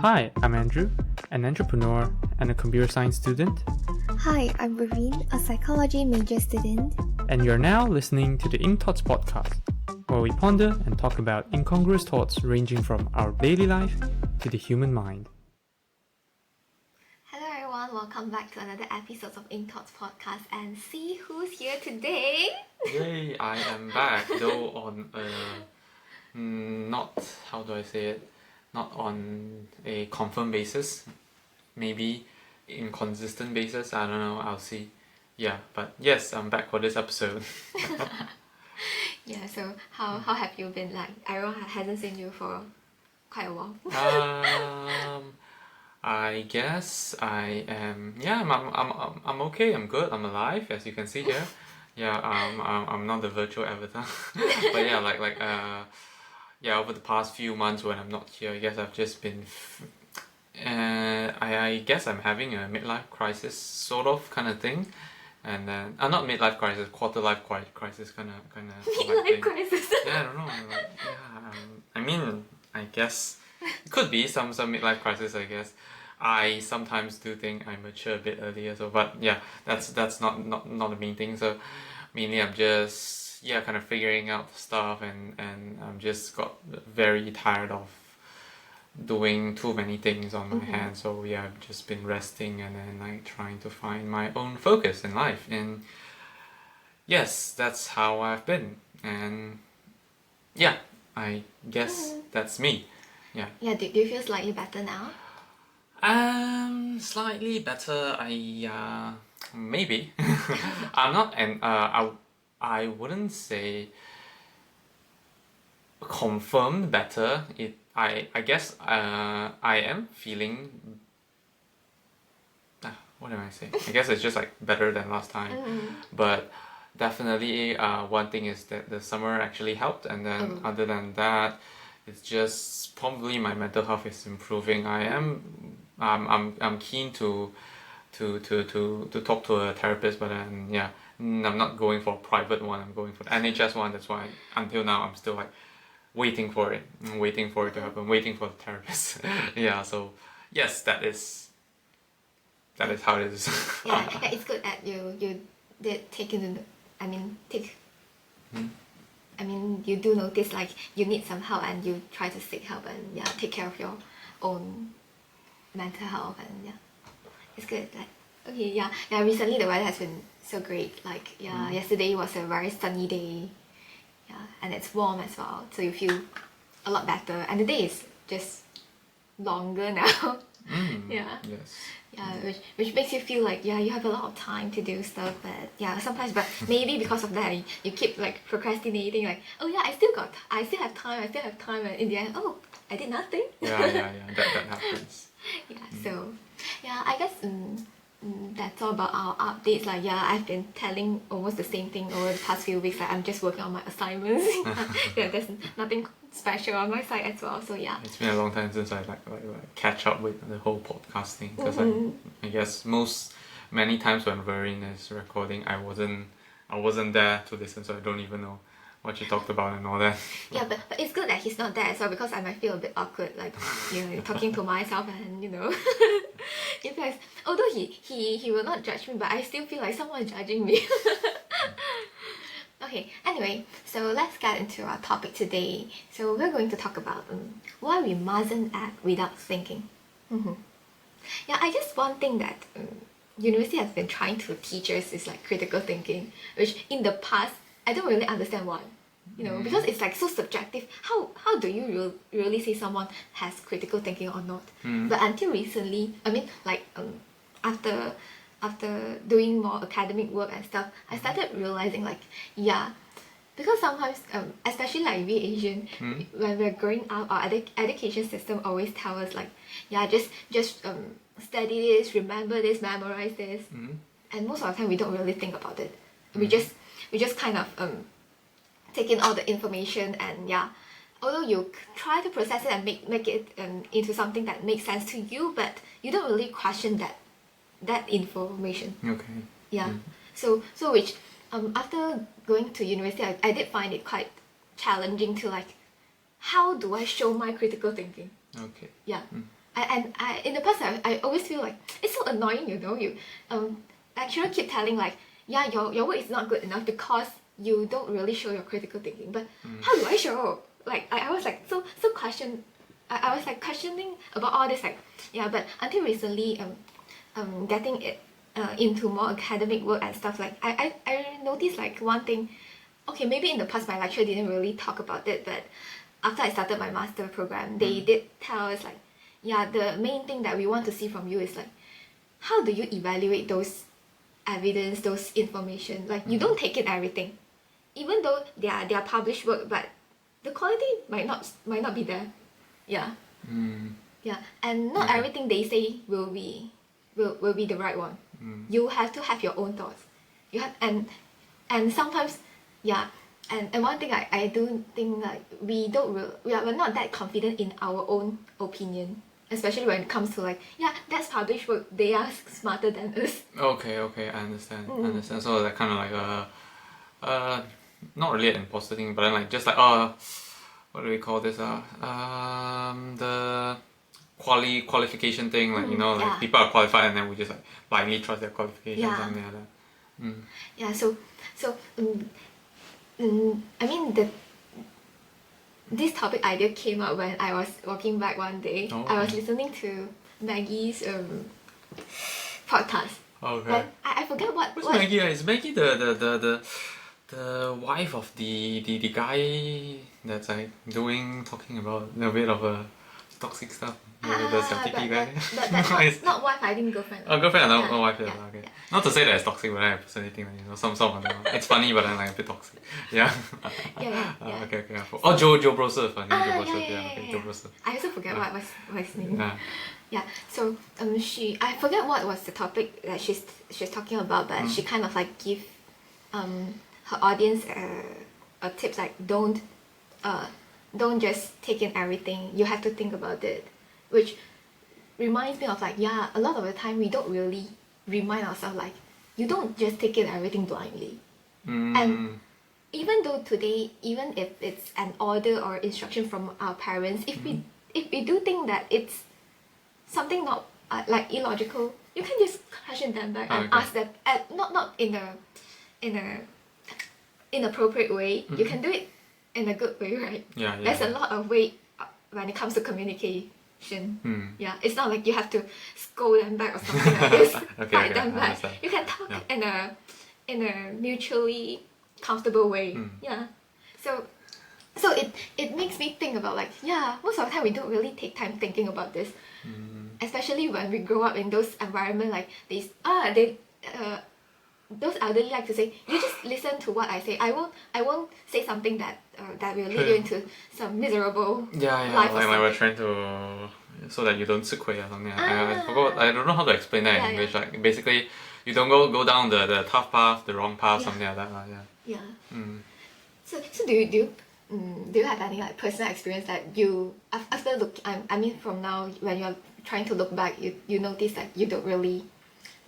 Hi, I'm Andrew, an entrepreneur and a computer science student, Hi, I'm Raveen, a psychology major student. and you're now listening to the Ink Thoughts podcast, where we ponder and talk about incongruous thoughts ranging from our daily life to the human mind. Hello everyone, welcome back to another episode of Ink Thoughts podcast, and see who's here today. Yay, I am back, though on a, not, how do I say it, not on a confirmed basis, maybe inconsistent basis, I don't know, I'll see. Yeah, but yes, I'm back for this episode. Yeah, so how have you been? Like, everyone hasn't seen you for quite a while. I guess I am, yeah, I'm okay, I'm good, I'm alive, as you can see here. Yeah, I'm not the virtual avatar, but yeah, yeah, over the past few months when I'm not here, I guess I've just been, I guess I'm having a midlife crisis sort of kind of thing, and then not midlife crisis, quarter life crisis kind of Midlife thing. crisis. Yeah, I don't know. I mean, I guess it could be some midlife crisis. I guess I sometimes do think I mature a bit earlier. So, but yeah, that's not the main thing. So, mainly I'm just kind of figuring out stuff, and I'm just got very tired of doing too many things on my hands. So yeah, I've just been resting and then like trying to find my own focus in life. And yes, that's how I've been. And yeah, I guess that's me. Yeah. Yeah, do you feel slightly better now? Slightly better. Maybe. I'm not, and I wouldn't say confirmed better. I guess I am feeling. What am I saying? I guess it's just like better than last time, but definitely one thing is that the summer actually helped, and then other than that, it's just probably my mental health is improving. I'm keen to talk to a therapist, but then yeah, I'm not going for a private one. I'm going for the NHS one. That's why until now I'm still like waiting for it. I'm waiting for it to happen. Waiting for the therapist. Yeah. So yes, that is how it is. Yeah, it's good that you did take into, you do notice like you need some help and you try to seek help and yeah, take care of your own mental health, and yeah, it's good. Like, okay, yeah, recently the weather has been so great. Like, yeah, yesterday was a very sunny day. Yeah, and it's warm as well, so you feel a lot better. And the day is just longer now. Yeah. Yes. Yeah, which makes you feel like yeah, you have a lot of time to do stuff, but yeah, sometimes, but maybe because of that you keep like procrastinating, like, oh yeah, I still have time, and in the end, oh, I did nothing. Yeah. That happens. Yeah, so yeah, I guess that's all about our updates. Like, yeah, I've been telling almost the same thing over the past few weeks. Like, I'm just working on my assignments. Yeah, there's nothing special on my side as well. So yeah, It's been a long time since I like catch up with the whole podcasting, because I guess many times when Vereen is recording, I wasn't there to listen, so I don't even know what you talked about and all that. yeah, but it's good that he's not there as well, because I might feel a bit awkward, like, you know, talking to myself, and you know, in fact, although he will not judge me, but I still feel like someone is judging me. Okay, anyway, so let's get into our topic today. So we're going to talk about why we mustn't act without thinking. Yeah, I guess one thing that university has been trying to teach us is like critical thinking, which in the past I don't really understand why. You know, because it's like so subjective. How do you really say someone has critical thinking or not? But until recently, I mean, like after doing more academic work and stuff, I started realizing like, yeah, because sometimes especially like we Asian, when we're growing up, our education system always tell us like, yeah, just study this, remember this, memorize this, and most of the time we don't really think about it. We just kind of take in all the information, and yeah, although you try to process it and make it into something that makes sense to you, but you don't really question that information. Okay. Yeah. So which after going to university, I did find it quite challenging to like, how do I show my critical thinking? Okay. Yeah. I in the past I always feel like it's so annoying, you know. You lecturer keep telling like, yeah, your work is not good enough because you don't really show your critical thinking. But how do I show? Like I was like so I was like questioning about all this, like, yeah. But until recently, getting it into more academic work and stuff, like I noticed like one thing. Okay, maybe in the past my lecturer didn't really talk about it, but after I started my master program, they did tell us like, yeah, the main thing that we want to see from you is like, how do you evaluate those evidence, those information? Like, you don't take in everything, even though they are published work, but the quality might not be there. Yeah. Yeah, and not everything they say will be the right one. You have to have your own thoughts. You have and sometimes, yeah, and one thing I do think like we're not that confident in our own opinion, especially when it comes to like, yeah, that's published work, they are smarter than us. Okay, I understand. I understand. So that kind of like not really an imposter thing, but then like just like what do we call this? The qualification thing, like you know, like yeah. people are qualified and then we just like blindly trust their qualifications, Yeah. something like that. Yeah, so I mean this topic idea came up when I was walking back one day. Oh, I was okay. listening to Maggie's podcast. Okay. But I forget what. Who's Maggie? Is Maggie the wife of the guy that's like talking about a bit of a toxic stuff? The Satiki guy. But that's not wife, I think girlfriend. Oh, girlfriend, Yeah, no wife, yeah, yeah, okay. yeah. Not to say that it's toxic, but I personally think that, you know, some of them, it's funny, but then like a bit toxic. Yeah. Yeah. Okay. Oh, Joe Broseph, I think Joe Broseph, yeah. Joe Broseph. I also forget what his name. Yeah. Yeah. So I forget what was the topic that she's talking about, but she kind of like give her audience a tips like don't just take in everything. You have to think about it, which reminds me of like, yeah, a lot of the time we don't really remind ourselves like, you don't just take in everything blindly. And even though today, even if it's an order or instruction from our parents, if we do think that it's something not like illogical, you can just question them back and ask them, not in a inappropriate way. You can do it in a good way, right? Yeah. There's a lot of way when it comes to communication. Yeah, it's not like you have to scold them back or something like this. Fight them back. You can talk in a mutually comfortable way. Yeah. So it makes me think about like, yeah, most of the time we don't really take time thinking about this. Especially when we grow up in those environments like these those elderly like to say, you just listen to what I say. I won't say something that will lead you into some miserable life. Like we're trying to so that you don't 吃亏 or something. I forgot. I don't know how to explain that in English. Like basically, you don't go down the tough path, the wrong path, something like that. Yeah. So do you have any like personal experience that you after from now when you're trying to look back, you notice that you don't really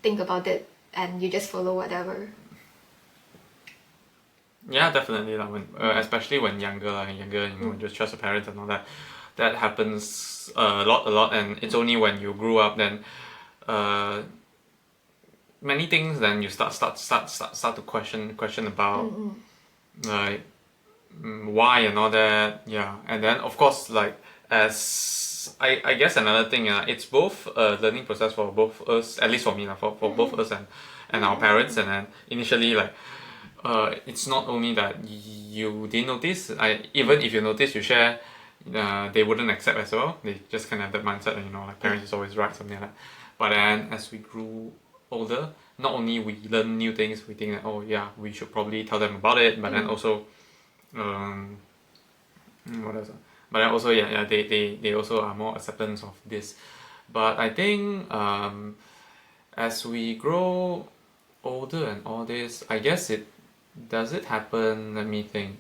think about it and you just follow whatever? Yeah, definitely. Like when, especially when younger, you know, just trust your parents and all that. That happens a lot, and it's only when you grew up then, many things then you start to question about like why and all that. Yeah, and then of course like as I guess another thing, it's both a learning process for both us, at least for me, for both us and our parents. And then initially like it's not only that you didn't notice. Even if you notice, you share, they wouldn't accept as well. They just kind of have that mindset, you know, like parents is always right, something like that. But then as we grew older, not only we learn new things, we think that, oh yeah, we should probably tell them about it, but then also what else? But then also they also are more acceptance of this. But I think as we grow older and all this, I guess it happen. Let me think.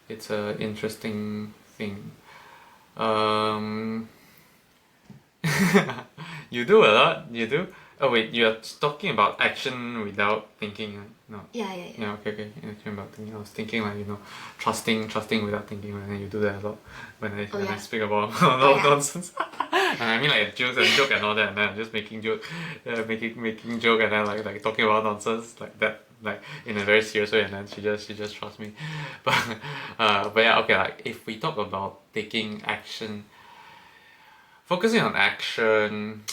It's a interesting thing. You do a lot. You do. Oh wait, you're talking about action without thinking, right? No. Yeah. Yeah. Okay. You're talking about thinking. I was thinking like, you know, trusting without thinking, and then you do that a lot when I speak about a lot of nonsense. I mean like joke and all that, and then I'm just making joke, making joke, and then like talking about nonsense like that, like in a very serious way, and then she just trusts me. But yeah, okay, like if we talk about taking action, focusing on action,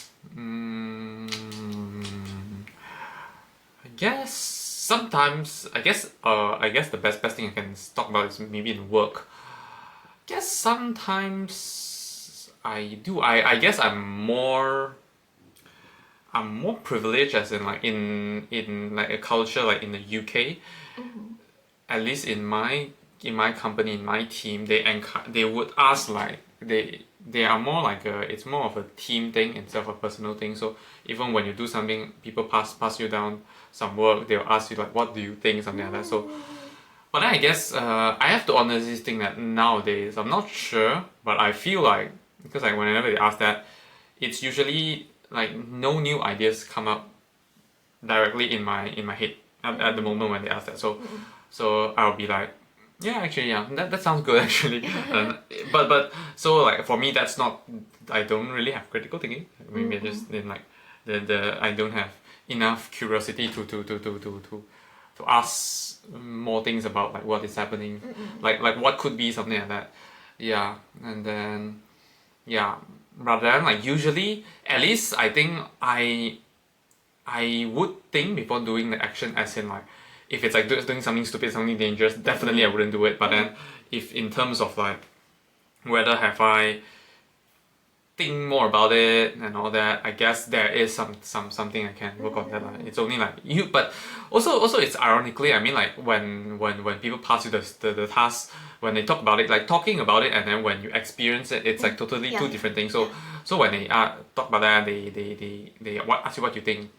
I guess sometimes I guess the best thing I can talk about is maybe in work. Guess sometimes I do. I guess I'm more privileged as in like in like a culture like in the UK. At least in my company, in my team, they would ask like they are more like it's more of a team thing instead of a personal thing. So even when you do something, people pass you down some work, they'll ask you like, what do you think, something like that. So but then I guess I have to honestly think that nowadays I'm not sure, but I feel like because like whenever they ask that, it's usually like no new ideas come up directly in my head at the moment when they ask that. So I'll be like, yeah, actually, yeah, that sounds good actually. But so like for me, that's not. I don't really have critical thinking. Maybe I just then like the I don't have enough curiosity to ask more things about like what is happening, like what could be something like that. Yeah, and then yeah, rather than like usually, at least I think I would think before doing the action, as in like if it's like doing something stupid, something dangerous, definitely I wouldn't do it. But then if in terms of like whether have I think more about it and all that, I guess there is something I can work on that. It's only like you, but also it's ironically, I mean like when people pass you the task, when they talk about it, like talking about it, and then when you experience it, it's like totally two different things. So when they talk about that, they ask you what you think.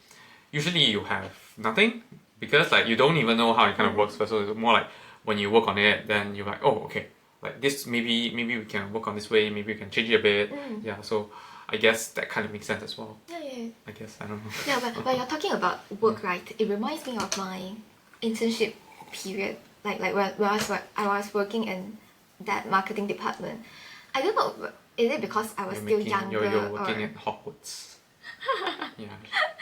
Usually you have nothing because like you don't even know how it kind of works. So it's more like when you work on it, then you're like, oh, okay, like this maybe we can work on this way, maybe we can change it a bit. Yeah, so I guess that kind of makes sense as well. Yeah. I guess I don't know. Yeah, but when you're talking about work, right? It reminds me of my internship period. Like when I was working in that marketing department. I don't know. Is it because I was still younger? You're working at Hogwarts. Yeah.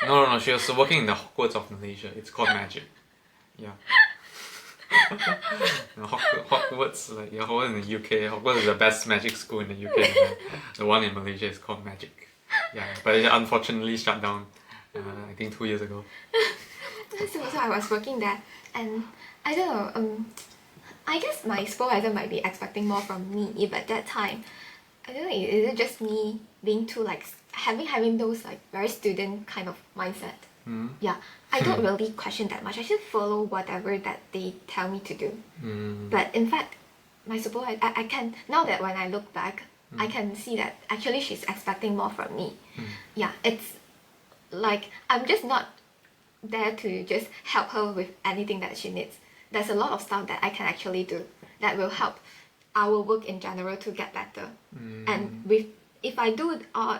No. She was working in the Hogwarts of Malaysia. It's called Magic. Yeah. Hogwarts, like Hogwarts in the UK. Hogwarts is the best magic school in the UK. And the one in Malaysia is called Magic. Yeah, but it unfortunately shut down. I think 2 years ago. So I was working there, and I don't know. I guess my supervisor might be expecting more from me, but at that time, I don't know. Is it just me being too like having those like very student kind of mindset? Yeah, I don't really question that much. I just follow whatever that they tell me to do. But in fact, my supervisor, I can now that when I look back, I can see that actually she's expecting more from me. Yeah, it's like I'm just not there to just help her with anything that she needs. There's a lot of stuff that I can actually do that will help our work in general to get better. And if I do all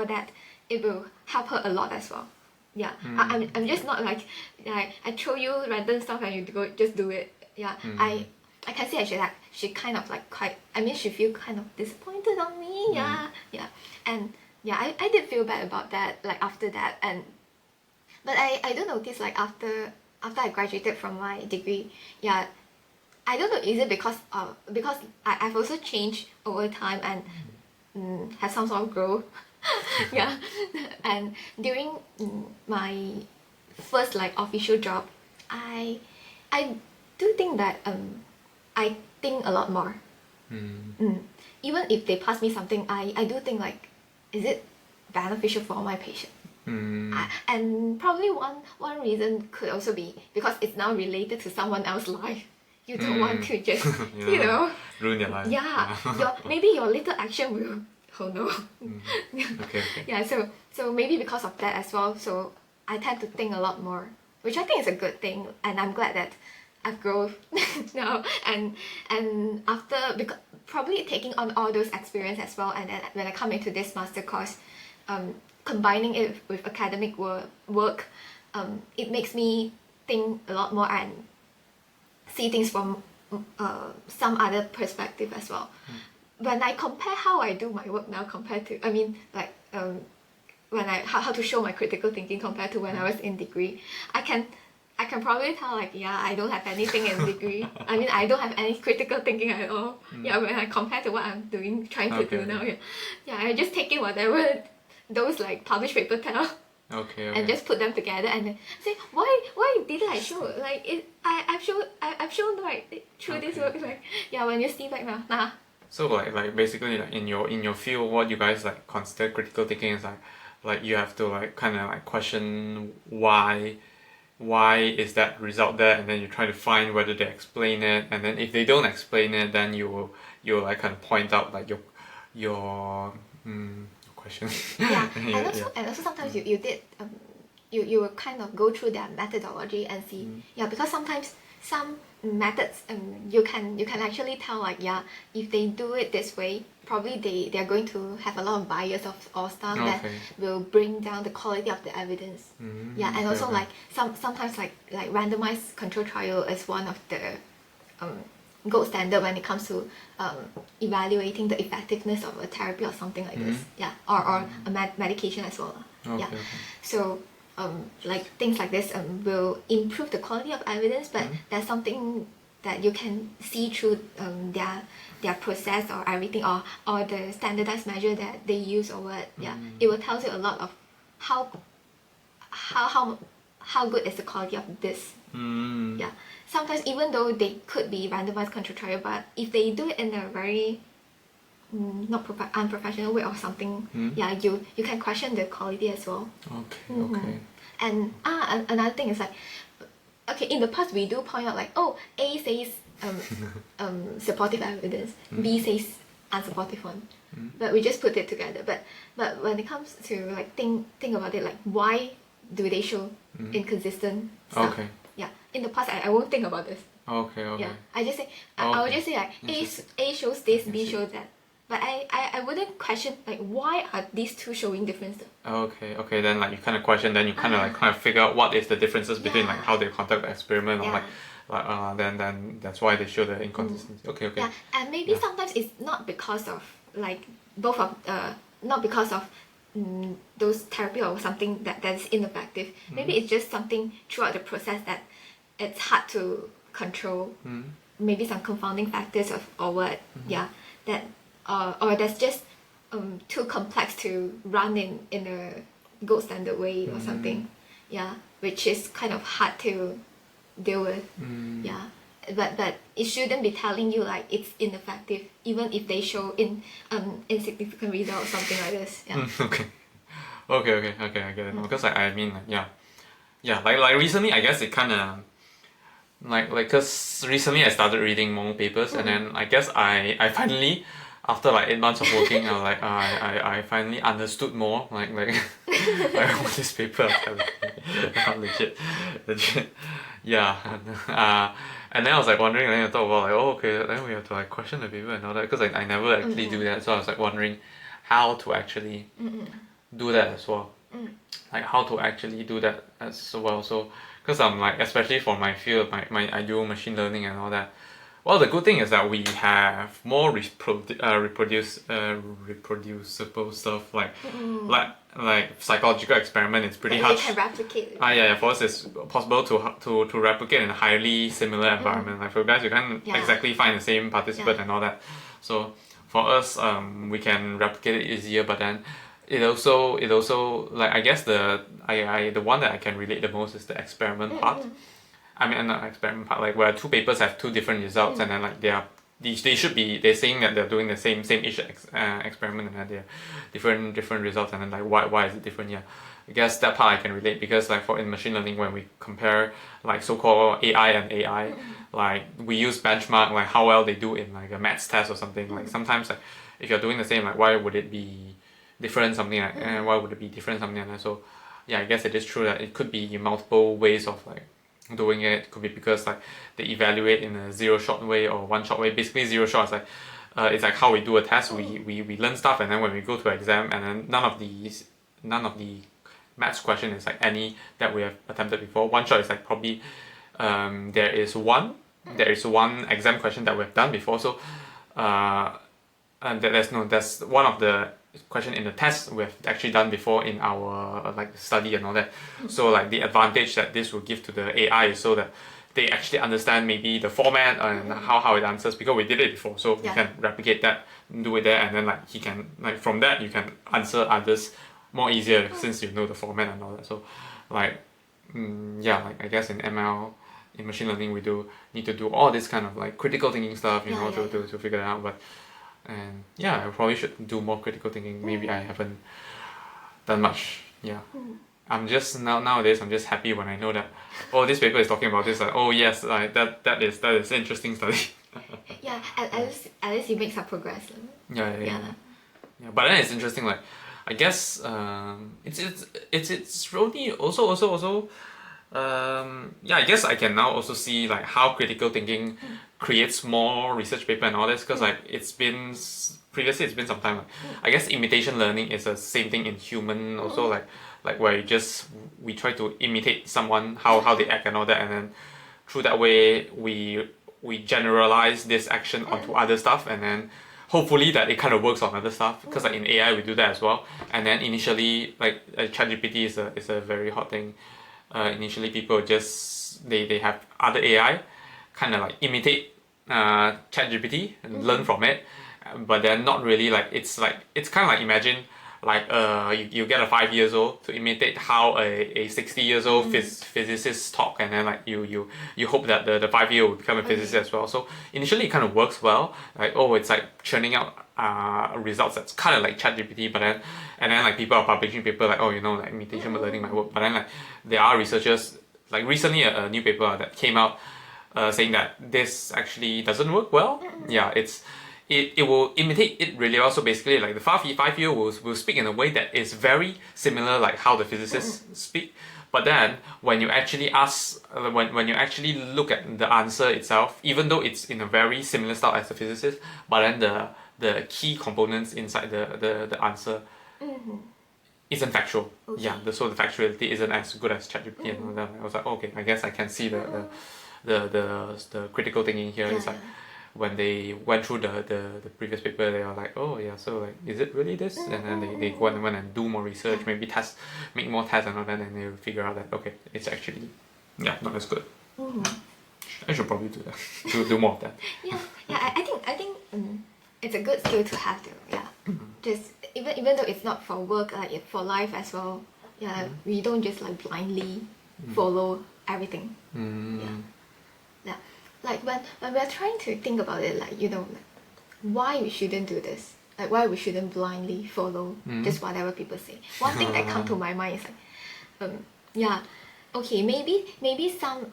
that, it will help her a lot as well. Yeah, I'm just not like I throw you random stuff and you just do it. Yeah, I can see actually that she kind of like quite. I mean, she feel kind of disappointed on me. Yeah, and yeah, I did feel bad about that. Like after that, but I don't notice like after I graduated from my degree. Yeah, I don't know. Is it because I've also changed over time and have some sort of growth. Yeah, and during my first like official job, I do think that I think a lot more. Even if they pass me something, I do think like, is it beneficial for my patient? And probably one reason could also be because it's now related to someone else's life. You don't want to just ruin their life. Yeah, maybe your little action will. Oh no. Okay. Yeah, so maybe because of that as well, so I tend to think a lot more, which I think is a good thing, and I'm glad that I've grown now. And after probably taking on all those experience as well, and then when I come into this master course, combining it with academic work, it makes me think a lot more and see things from some other perspective as well. when I compare how I do my work now compared to, I mean, like, when how to show my critical thinking compared to when I was in degree, I can probably tell, like, yeah, I don't have anything in degree. I mean, I don't have any critical thinking at all. Yeah, when I compare to what I'm trying to do now. Yeah, I just take in whatever those like published paper tell. Okay. And just put them together and then say, why didn't I show? Like, I've shown right through this work. Like, yeah, when you see back now, nah. So like basically like in your field, what you guys like consider critical thinking is like you have to like kind of like question why is that result there, and then you try to find whether they explain it, and then if they don't explain it, then you'll like kind of point out like your question. Yeah, and also sometimes you did you will kind of go through their methodology and see, yeah, because sometimes some methods you can actually tell, like, yeah, if they do it this way, probably they are going to have a lot of bias or stuff that will bring down the quality of the evidence. Yeah, and also like sometimes like randomized control trial is one of the gold standard when it comes to evaluating the effectiveness of a therapy or something like this. Yeah, or a medication as well. Yeah, so like things like this will improve the quality of evidence, but there's something that you can see through their process or everything, or the standardized measure that they use or what. Yeah, it will tell you a lot of how good is the quality of this. Yeah, sometimes even though they could be randomized control trial, but if they do it in a very not unprofessional way or something, yeah, you can question the quality as well. Okay. And another thing is like, okay, in the past we do point out like, oh, A says supportive evidence, B says unsupportive one, but we just put it together. But when it comes to like think about it, like, why do they show inconsistent stuff? Okay. Yeah, in the past I won't think about this. Okay. Yeah, I just say I would just say like A shows this, B shows that. But I wouldn't question like, why are these two showing differences? Okay. Then like you kind of question, then you kind of figure out what is the differences between like how they conduct the experiment, or then that's why they show the inconsistency. Okay. Yeah, and maybe sometimes it's not because of like both of not because of those therapy or something that is ineffective. Maybe it's just something throughout the process that it's hard to control. Maybe some confounding factors or what. Yeah, that. Or that's just too complex to run in a gold standard way or something. Yeah, which is kind of hard to deal with. Yeah, but it shouldn't be telling you like it's ineffective even if they show insignificant result or something like this. Yeah. Okay, I get it. Because I mean like, like recently I guess it kind of like because recently I started reading more papers, and then I guess I finally, after like 8 months of working, I finally understood more like what this paper is telling me. legit. Yeah. And then I was like wondering, and then I thought about like, oh, okay, then we have to like question the paper and all that, because like I never actually do that. So I was like wondering how to actually do that as well. Like how to actually do that as well. So because I'm like, especially for my field, I do machine learning and all that. Well, the good thing is that we have more reproducible stuff like psychological experiment. It's pretty hard. You can replicate it. Yeah. For us, it's possible to replicate in a highly similar environment. Like for you guys, you can't exactly find the same participant and all that. So for us, we can replicate it easier. But then it also like, I guess the one that I can relate the most is the experiment part. I mean, not experiment part, like where two papers have two different results, and then like they're saying that they're doing the same-ish experiment, and then they're different results, and then like why is it different? Yeah, I guess that part I can relate, because like in machine learning, when we compare like so-called AI and AI, like we use benchmark, like how well they do in like a maths test or something. Like sometimes like if you're doing the same, like why would it be different, something like, and why would it be different, something like that. So yeah, I guess it is true that it could be multiple ways of like doing it. It could be because like they evaluate in a zero shot way or one shot way. Basically zero shot is like it's like how we do a test. We learn stuff, and then when we go to exam, and then none of the maths question is like any that we have attempted before. One shot is like probably there is one exam question that we have done before. So That's one of the question in the test we've actually done before in our like study and all that. So like the advantage that this will give to the AI is so that they actually understand maybe the format and how it answers, because we did it before, so we can replicate that, do it there, and then like he can, like from that you can answer others more easier since you know the format and all that. So like like I guess in ML, in machine learning, we do need to do all this kind of like critical thinking stuff, to figure it out. But and yeah, I probably should do more critical thinking. Maybe I haven't done much. Yeah. I'm just nowadays I'm just happy when I know that this paper is talking about this, like yes, like that is interesting study. Yeah, at least you make some progress. Yeah. But then it's interesting, like I guess it's really also I guess I can now also see like how critical thinking creates more research paper and all this, because like previously it's been some time. Like, I guess imitation learning is the same thing in human also, like where we try to imitate someone, how they act and all that, and then through that way we generalize this action onto other stuff, and then hopefully that it kind of works on other stuff, because like in AI we do that as well. And then initially like ChatGPT is a very hot thing. Initially people just they have other AI kind of like imitate ChatGPT and learn from it, but they're not really like it's kind of like imagine like you get a 5 years old to imitate how a 60 years old physicist talk, and then like you hope that the 5-year will become a physicist as well. So initially it kind of works well, like it's like churning out results that's kind of like ChatGPT, but then like people are publishing paper like like imitation learning might work, but then like there are researchers like recently a new paper that came out saying that this actually doesn't work well. Yeah, it will imitate it really well. So basically, like the 5-year will speak in a way that is very similar, like how the physicists speak. But then when you actually ask, when you actually look at the answer itself, even though it's in a very similar style as the physicist, but then the key components inside the answer isn't factual. Okay. Yeah, so the factuality isn't as good as ChatGPT and all that. I was like, okay, I guess I can see the critical thinking here. It's like when they went through the previous paper, they were like, so like, is it really this? And then they go and do more research, maybe make more tests and all that, and they figure out that okay, it's actually not as good. I should probably do that. do more of that. I think it's a good skill to have though. Yeah, just even though it's not for work, like for life as well. Yeah, we don't just like blindly follow everything. Yeah, like when we're trying to think about it, like why we shouldn't do this, like why we shouldn't blindly follow just whatever people say. One thing that comes to my mind is like, okay, maybe some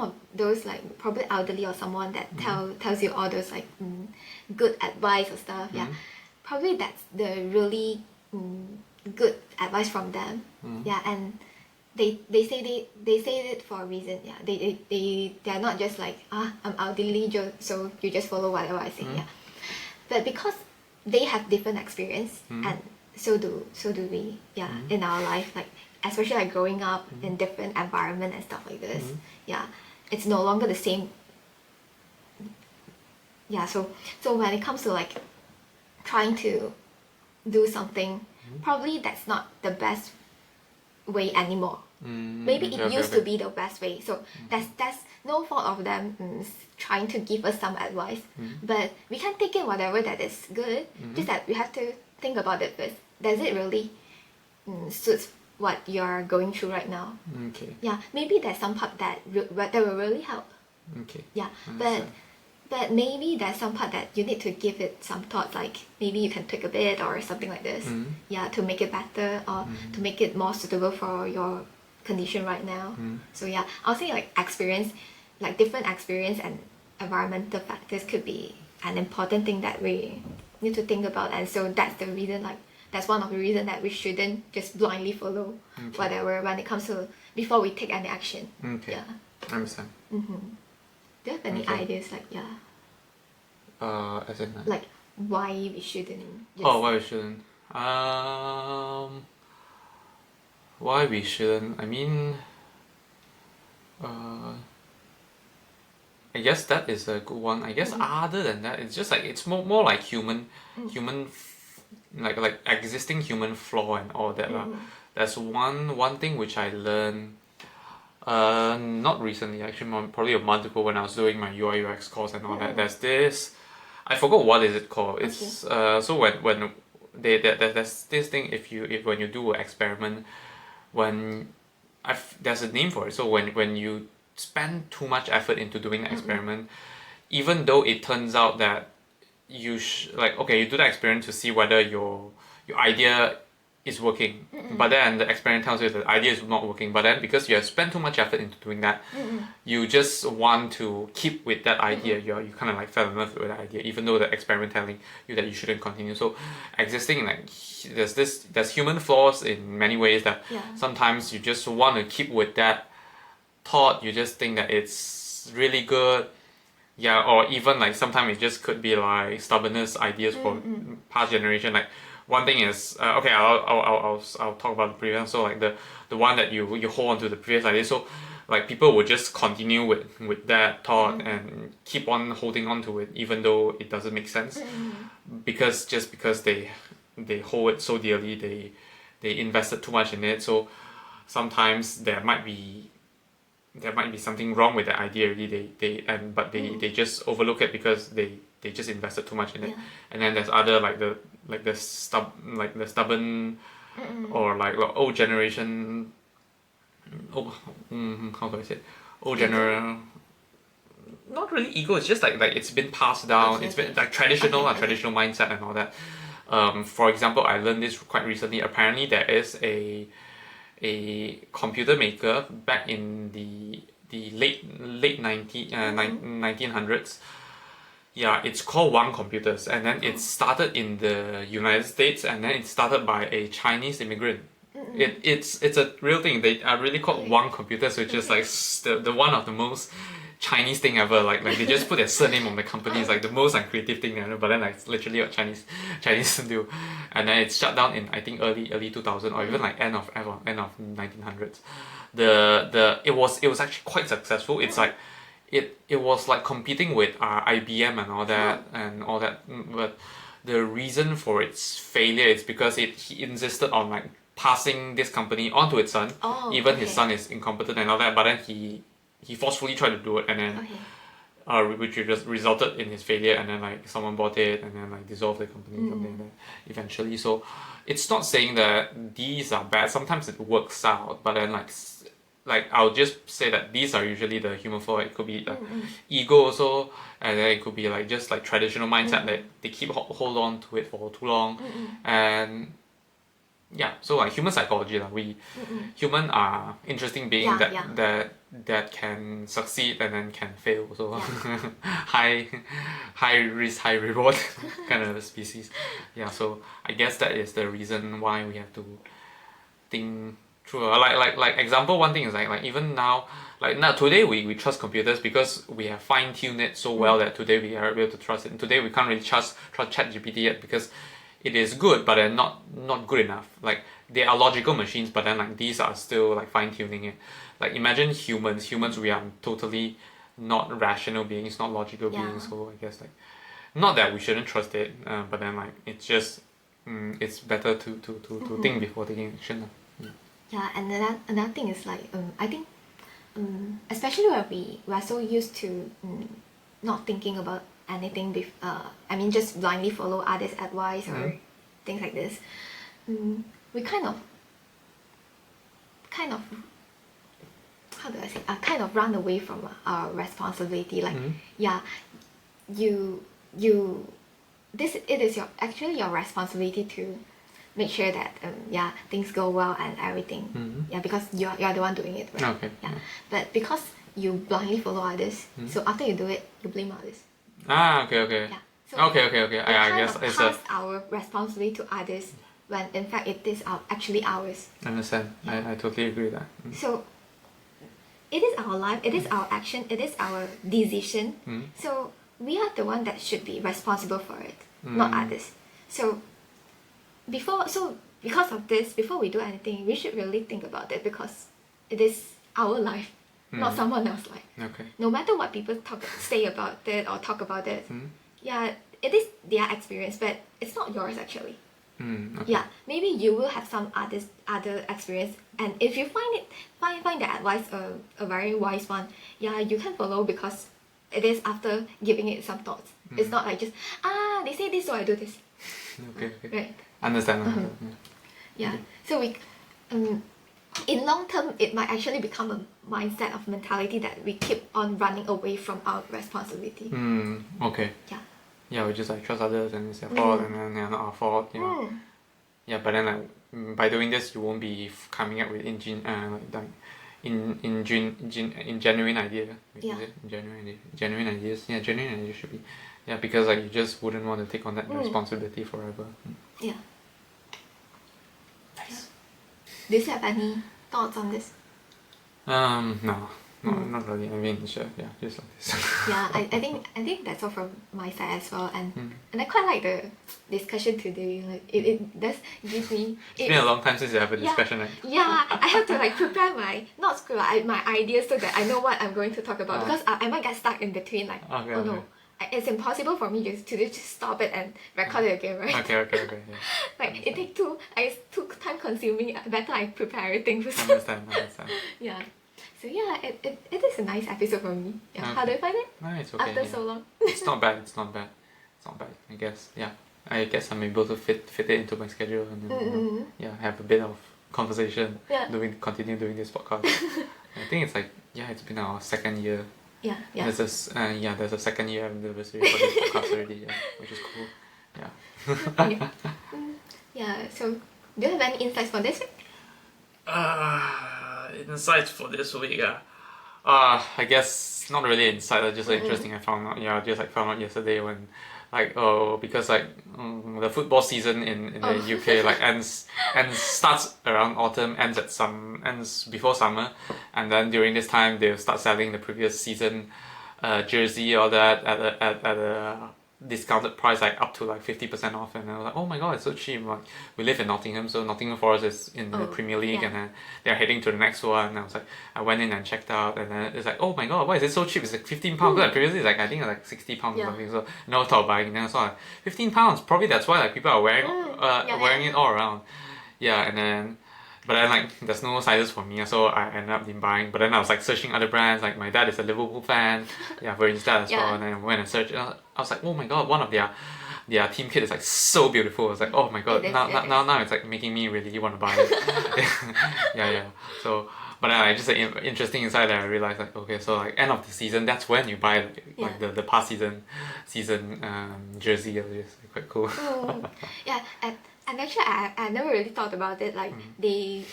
of those like probably elderly or someone that tells you all those like good advice or stuff. Yeah, probably that's the really good advice from them. Yeah, and they say it for a reason. Yeah, they're not just like I'm elderly, so you just follow whatever I say. Yeah, but because they have different experience, and so do we. Yeah, in our life, like especially like growing up in different environment and stuff like this. Yeah, it's no longer the same. Yeah, so when it comes to like trying to do something, probably that's not the best way anymore. Maybe it used to be the best way, so that's no fault of them trying to give us some advice, but we can take in whatever that is good. Just that we have to think about it first. Does it really suits what you're going through right now? Okay. Yeah, maybe there's some part that will really help. Okay. Yeah, but maybe there's some part that you need to give it some thought, like maybe you can tweak a bit or something like this. Yeah, to make it better or to make it more suitable for your condition right now. So yeah, I'll say like experience, like different experience and environmental factors could be an important thing that we need to think about. And so that's the reason, like that's one of the reasons that we shouldn't just blindly follow whatever when it comes to before we take any action. Okay. Yeah. I understand. Do you have any ideas like As in like why we shouldn't just... why we shouldn't? Why we shouldn't? I mean, I guess that is a good one. I guess other than that, it's just like it's more like like existing human flaw and all that lah. That's one thing which I learned. Not recently, actually, probably a month ago when I was doing my UI UX course and all that. There's this, I forgot what is it called. It's so when there's this thing if when you do an experiment, when there's a name for it. So when you spend too much effort into doing the experiment, even though it turns out that you you do the experiment to see whether your idea is working, but then the experiment tells you the idea is not working, but then because you have spent too much effort into doing that, you just want to keep with that idea. You kind of like fell in love with that idea, even though the experiment telling you that you shouldn't continue. So existing like there's human flaws in many ways that sometimes you just want to keep with that thought. You just think that it's really good. Yeah, or even like sometimes it just could be like stubbornness ideas for past generation. Like one thing is okay, I'll talk about the previous. So like the one that you hold on to the previous idea. So like people would just continue with that thought and keep on holding on to it even though it doesn't make sense, because they hold it so dearly, they invested too much in it. So sometimes there might be something wrong with the idea already. They just overlook it because they just invested too much in it. And then there's other like the stubborn or like old generation. How do I say it? Old generation. Not really ego. It's just like it's been passed down. It's been like traditional mindset and all that. For example, I learned this quite recently. Apparently, there is a computer maker back in the late 1900s. Yeah, it's called Wang Computers, and then it started in the United States, and then it's started by a Chinese immigrant. It's a real thing. They are really called Wang Computers, which is like the one of the most Chinese thing ever. Like they just put their surname on the company. It's like the most uncreative thing ever. But then like it's literally what Chinese do, and then it's shut down in I think early 2000 or even like end of 1900s. It was actually quite successful. It's like it was like competing with IBM and all that. But the reason for its failure is because he insisted on like passing this company onto its son. His son is incompetent and all that, but then he forcefully tried to do it, and then which just resulted in his failure, and then like someone bought it and then like dissolved the company something like that eventually. So it's not saying that these are bad. Sometimes it works out, but then like I'll just say that these are usually the human flaw. It could be like ego also, and then it could be like just like traditional mindset that they keep hold on to it for too long, and yeah. So like human psychology, we human are interesting beings that can succeed and then can fail. So high risk, high reward kind of species. Yeah. So I guess that is the reason why we have to think. True. Like example, one thing is like even now today we trust computers because we have fine-tuned it so well that today we are able to trust it. And today we can't really trust ChatGPT yet because it is good, but they're not good enough. Like they are logical machines, but then like these are still like fine-tuning it. Like imagine humans, we are totally not rational beings, not logical beings. So I guess like not that we shouldn't trust it, but then like it's just it's better to think before taking action. Yeah, and another thing is like I think especially where we are so used to not thinking about anything I mean just blindly follow others' advice or things like this. We kind of how do I say kind of run away from our responsibility. Like it is actually your responsibility to make sure that things go well and everything. Because you're the one doing it, right? Okay. But because you blindly follow others, so after you do it, you blame others. Okay. Yeah. So okay. I guess it's our responsibility to others when in fact it is actually ours. I understand. I totally agree with that. So it is our life, it is our action, it is our decision. So we are the one that should be responsible for it, not others. So because of this, before we do anything, we should really think about it because it is our life. not someone else's life. Okay. No matter what people say about it or talk about it, Mm. yeah, it is their experience, but it's not yours actually. Okay. Yeah, maybe you will have some other experience, and if you find the advice a very wise one, yeah, you can follow because it is after giving it some thoughts. It's not like just they say this, so I do this. Okay. Right. Understand. Yeah. So we, in long term, it might actually become a mindset of mentality that we keep on running away from our responsibility. Okay. Yeah. Yeah, we just like trust others and it's their fault and then they're not our fault. Yeah. Yeah, but then like by doing this, you won't be coming up with in genuine idea. Yeah. Is it? Genuine ideas. Yeah, genuine ideas should be. Yeah, because like you just wouldn't want to take on that responsibility forever. Yeah. Nice. Do you have any thoughts on this? No, not really. I mean, sure, yeah, just like this. Yeah, I think that's all from my side as well, and I quite like the discussion today. Like it does give me. It's been a long time since you have a discussion, right? Yeah, I have to like prepare my my ideas so that I know what I'm going to talk about because I might get stuck in between. Like, no, it's impossible for me just to just stop it and record it again, right? Okay. Yeah. Like it took time consuming. Better I prepare everything first. Understand. Yeah. So yeah, it is a nice episode for me. Yeah. Okay. How do you find it? No, it's okay. After so long. It's not bad. I guess. Yeah. I guess I'm able to fit it into my schedule and then, have a bit of conversation. Yeah. Continue doing this podcast. I think it's like it's been our second year. Yeah. There's a second year anniversary for this podcast already. Yeah, which is cool. Yeah. Yeah. So, do you have any insights for this week? Insights for this week. I guess not really insight. Just interesting. I found out. Yeah, just like found out yesterday when, because the football season in the UK like ends starts around autumn, ends before summer, and then during this time they'll start selling the previous season jersey or that at a discounted price, like up to like 50% off, and I was like, oh my god, it's so cheap. Like, we live in Nottingham, so Nottingham Forest is in the Premier League, and then they're heading to the next one, and I was like, I went in and checked out, and then it's like, oh my god, why is it so cheap? It's like £15. Like previously it's like, I think it's like £60 or something, so no thought buying, and then I saw like £15, probably that's why like people are wearing it all around. Yeah, and then but then like there's no sizes for me, so I ended up buying. But then I was like searching other brands, like my dad is a Liverpool fan, for instance as well, and then I went and searched, and I was like, oh my god, one of their team kit is like so beautiful. I was like, oh my god, now it's like making me really want to buy it. yeah. So but then like just an interesting insight that I realized, like, okay, so like end of the season, that's when you buy like the past season jersey, which is quite cool. Yeah, and actually I never really thought about it. Like they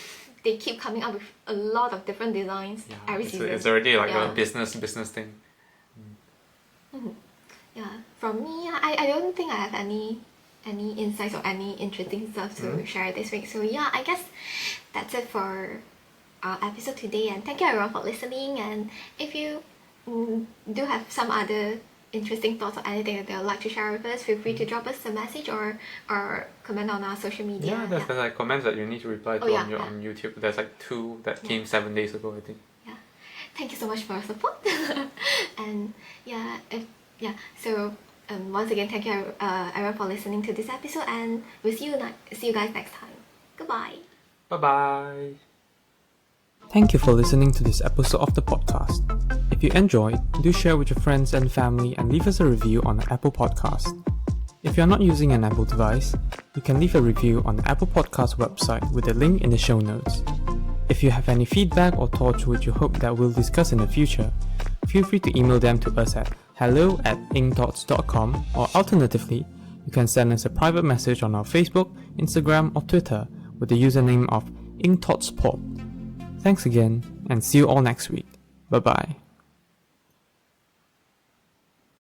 keep coming up with a lot of different designs every season. It's already like a business thing. Yeah, from me, I don't think I have any insights or any interesting stuff to share this week. So yeah, I guess that's it for our episode today, and thank you everyone for listening. And if you do have some other interesting thoughts or anything that they would like to share with us, feel free to drop us a message or comment on our social media. Yeah, there's like comments that you need to reply to on YouTube. There's like 2 that came 7 days ago, I think. Yeah, thank you so much for your support. And so once again, thank you everyone for listening to this episode, and we'll see you guys next time. Goodbye. Bye. Thank you for listening to this episode of the podcast. If you enjoyed, do share with your friends and family and leave us a review on the Apple Podcast. If you're not using an Apple device, you can leave a review on the Apple Podcast website with a link in the show notes. If you have any feedback or thoughts which you hope that we'll discuss in the future, feel free to email them to us at hello@incthoughts.com, or alternatively, you can send us a private message on our Facebook, Instagram or Twitter with the username of incthoughtspod. Thanks again, and see you all next week. Bye-bye.